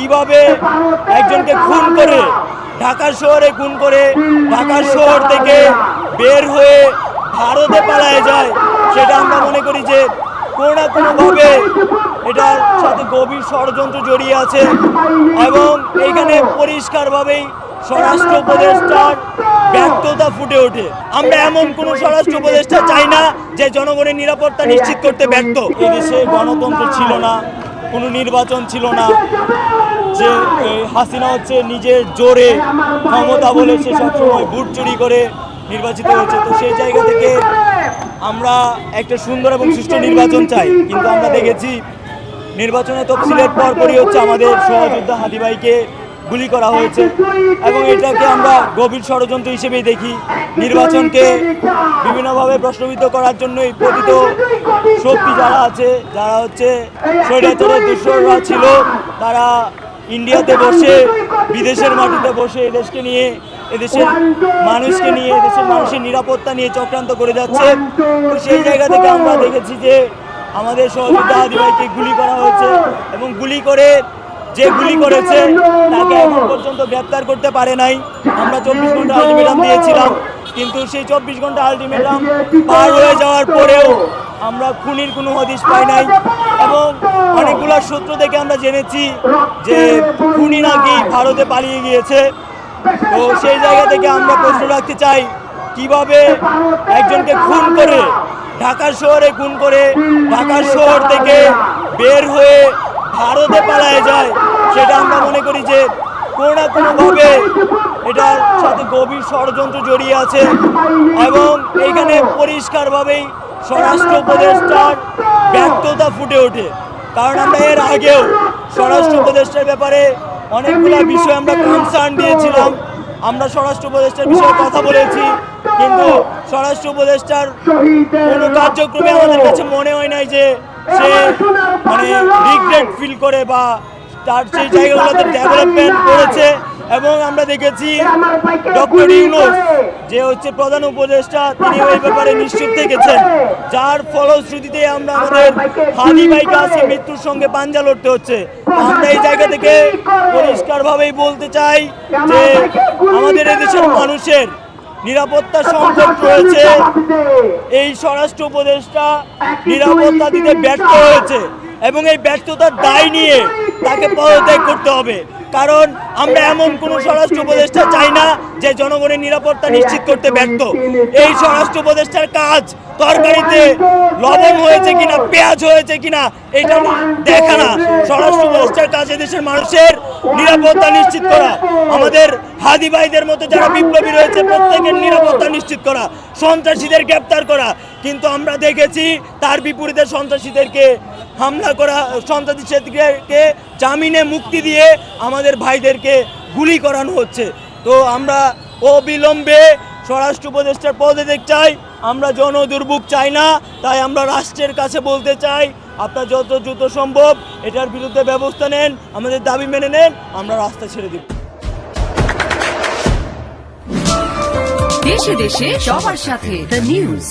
কিভাবে একজনকে খুন করে ঢাকা শহরে খুন করে ঢাকা শহর থেকে বের হয়ে ভারতে পালায় যায়, সেটা আমরা মনে করি যে কোনো না কোনোভাবে এটার সাথে গভীর ষড়যন্ত্র জড়িয়ে আছে এবং এইখানে পরিষ্কারভাবেই স্বরাষ্ট্র উপদেষ্টার ব্যর্থতা ফুটে ওঠে। আমরা এমন কোন স্বরাষ্ট্র উপদেষ্টা চাই না যে জনগণের নিরাপত্তা নিশ্চিত করতে ব্যর্থ। এই দেশে গণতন্ত্র ছিল না, কোনো নির্বাচন ছিল না, যে হাসিনা হচ্ছে নিজের জোরে ক্ষমতা বলে সে সবসময় ভোট চুরি করে নির্বাচিত হয়েছে। তো সেই জায়গা থেকে আমরা একটা সুন্দর এবং সুষ্ঠু নির্বাচন চাই, কিন্তু আমরা দেখেছি নির্বাচনের তফসিলের পরপরই হচ্ছে আমাদের সহযোদ্ধা হাদি ভাইকে গুলি করা হয়েছে এবং এটাকে আমরা গভীর ষড়যন্ত্র হিসেবেই দেখি। নির্বাচনকে বিভিন্নভাবে প্রশ্নবিদ্ধ করার জন্যই পতিত শক্তি যারা আছে, যারা হচ্ছে স্বৈরাচারের দোসররা ছিল, তারা ইন্ডিয়াতে বসে বিদেশের মাটিতে বসে এদেশকে নিয়ে, এদেশের মানুষকে নিয়ে, এদেশের মানুষের নিরাপত্তা নিয়ে চক্রান্ত করে যাচ্ছে। তো সেই জায়গা থেকে আমরা দেখেছি যে আমাদের সহযোদ্ধা হাদি ভাইকে গুলি করা হয়েছে এবং গুলি করে যে গুলি করেছে তাকে এখন পর্যন্ত গ্রেপ্তার করতে পারে নাই। আমরা 24 ঘন্টা আলটিমেটাম দিয়েছিলাম, কিন্তু সেই 24 ঘন্টা আলটিমেটাম পার হয়ে যাওয়ার পরেও আমরা খুনির কোনো হদিশ পাই নাই এবং অনেকগুলো সূত্র থেকে আমরা জেনেছি যে খুনি নাকি ভারতে পালিয়ে গিয়েছে। তো সেই জায়গা থেকে আমরা প্রশ্ন রাখতে চাই, কিভাবে একজনকে খুন করে ঢাকা শহরে খুন করে ঢাকা শহর থেকে বের হয়ে ভারতে পালায় যায়, সেটা আমরা মনে করি যে কোনো না কোনোভাবে এটার সাথে গভীর ষড়যন্ত্র জড়িয়ে আছে এবং এইখানে পরিষ্কারভাবেই স্বরাষ্ট্র উপদেষ্টার ব্যর্থতা ফুটে ওঠে। কারণ আমরা এর আগেও স্বরাষ্ট্র উপদেষ্টার ব্যাপারে অনেকগুলো বিষয় আমরা কনসার্ন দিয়েছিলাম, আমরা স্বরাষ্ট্র উপদেষ্টার বিষয়ে কথা বলেছি, কিন্তু স্বরাষ্ট্র উপদেষ্টার কোনো কার্যক্রমে আমাদের কাছে মনে হয় নাই যে সে মানে রিগ্রেট ফিল করে বা তার সেই জায়গাগুলোতে ডেভেলপমেন্ট করেছে। এবং আমরা দেখেছি ডক্টর ইউনূস যে হচ্ছে প্রধান উপদেষ্টা, তিনি ওই ব্যাপারে নিশ্চিত থেকেছেন, যার ফলশ্রুতিতে আমরা আমাদের হাদি ভাইকে আজকে মৃত্যুর সঙ্গে পাঞ্জা লড়তে হচ্ছে। আমরা এই জায়গা থেকে পরিষ্কারভাবেই বলতে চাই যে আমাদের এদেশের মানুষের নিরাপত্তা সংকট রয়েছে, এই স্বরাষ্ট্র উপদেষ্টা নিরাপত্তা দিতে ব্যর্থ হয়েছে এবং এই ব্যর্থতার দায় নিয়ে তাকে পদত্যাগ করতে হবে। কারণ আমরা এমন কোনো স্বরাষ্ট্র উপদেষ্টা চাই না যে জনগণের নিরাপত্তা নিশ্চিত করতে ব্যর্থ। এই স্বরাষ্ট্র উপদেষ্টার কাজ তরকারিতে লবণ হয়েছে কিনা, পেঁয়াজ হয়েছে কিনা এটা দেখা না। স্বরাষ্ট্র উপদেষ্টার কাজ দেশের মানুষের নিরাপত্তা নিশ্চিত করা, আমাদের হাদি ভাইদের মতো যারা বিপ্লবী রয়েছে প্রত্যেকের নিরাপত্তা নিশ্চিত করা, সন্ত্রাসীদের গ্রেপ্তার করা। কিন্তু আমরা দেখেছি তার বিপরীতে সন্ত্রাসীদেরকে হামলা করা, সন্ত্রাসীদেরকে জামিনে মুক্তি দিয়ে আমাদের ভাইদেরকে গুলি করানো হচ্ছে। তো আমরা অবিলম্বে স্বরাষ্ট্র উপদেষ্টার পদত্যাগ চাই, আমরা জনদুর্ভোগ চাই না। তাই আমরা রাষ্ট্রের কাছে বলতে চাই, আপনার যত দ্রুত সম্ভব এটার বিরুদ্ধে ব্যবস্থা নেন, আমাদের দাবি মেনে নেন, আমরা রাস্তা ছেড়ে দিব। দেশে দেশে সবার সাথে দ্য নিউজ।